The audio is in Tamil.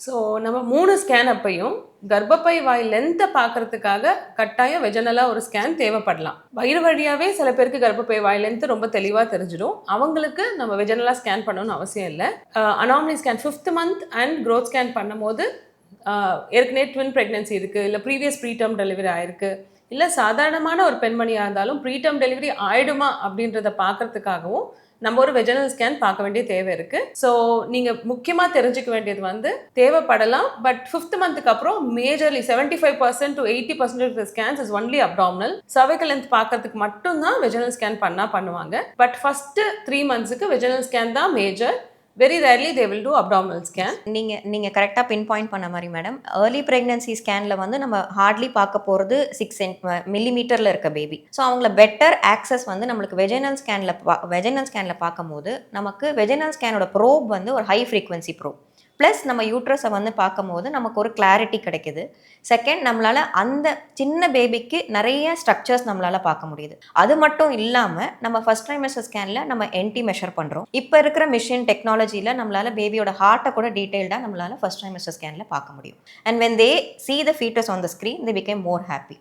ஸோ நம்ம 3 ஸ்கேன் அப்பயும் கர்ப்பப்பை வாய் லென்த்தை பார்க்கறதுக்காக கட்டாயம் வெஜனலாக ஒரு ஸ்கேன் தேவைப்படலாம். வயிறு வழியாகவே சில பேருக்கு கர்ப்பப்பை வாய் லென்த்து ரொம்ப தெளிவாக தெரிஞ்சிடும். அவங்களுக்கு நம்ம வெஜனலாக ஸ்கேன் பண்ணணும்னு அவசியம் இல்லை. Anomaly scan 5th month and growth scan பண்ணும்போது ஏற்கனவே ட்வின் ப்ரெக்னன்சி இருக்குது, இல்லை ப்ரீவியஸ் ப்ரீடம் டெலிவரி ஆயிருக்கு, இல்லை சாதாரணமான ஒரு பெண்மணியாக இருந்தாலும் ப்ரீடம் டெலிவரி ஆயிடுமா அப்படின்றத பார்க்கறதுக்காகவும் நம்ம ஒரு வெஜனல் ஸ்கேன் பார்க்க வேண்டிய தேவை இருக்குது. ஸோ நீங்கள் முக்கியமாக தெரிஞ்சுக்க வேண்டியது வந்து தேவைப்படலாம். பட் 5th மந்த்துக்கு அப்புறம் majorly 75% to 80% of the scans is only abdominal. Cervical length பார்க்கறதுக்கு மட்டும்தான் வெஜனல் ஸ்கேன் பண்ணுவாங்க. பட் ஃபஸ்ட்டு 3 மந்த்ஸுக்கு வெஜனல் ஸ்கேன் தான் major. Very rarely they will do abdominal scan. நீங்கள் கரெக்டாக பின் பாயிண்ட் பண்ண மாதிரி மேடம், ஏர்லி ப்ரெக்னன்சி ஸ்கேனில் வந்து நம்ம ஹார்ட்லி பார்க்க போகிறது 6 மில்லிமீட்டரில் இருக்க பேபி. ஸோ அவங்கள பெட்டர் ஆக்சஸ் வந்து நம்மளுக்கு வெஜைனல் ஸ்கேனில் பார்க்கும்போது நமக்கு வெஜைனல் ஸ்கேனோட ப்ரோப் வந்து ஒரு ஹை ஃப்ரீக்வன்சி ப்ரோப். ப்ளஸ் நம்ம யூட்ரஸை வந்து பார்க்கும்போது நமக்கு ஒரு கிளாரிட்டி கிடைக்குது. செகண்ட், நம்மளால் அந்த சின்ன பேபிக்கு நிறைய ஸ்ட்ரக்சர்ஸ் நம்மளால் பார்க்க முடியுது. அது மட்டும் இல்லாமல் நம்ம ஃபர்ஸ்ட் ட்ரைமெஸ்டர் ஸ்கேனில் நம்ம என்டி மெஷர் பண்ணுறோம். இப்போ இருக்கிற மிஷின் டெக்னாலஜியில் நம்மளால் பேபியோட ஹார்ட்டை கூட டீட்டெயில்டாக நம்மளால் ஃபர்ஸ்ட் ட்ரைமெஸ்டர் ஸ்கேனில் பார்க்க முடியும். And when they see the fetus on the screen, they became more happy.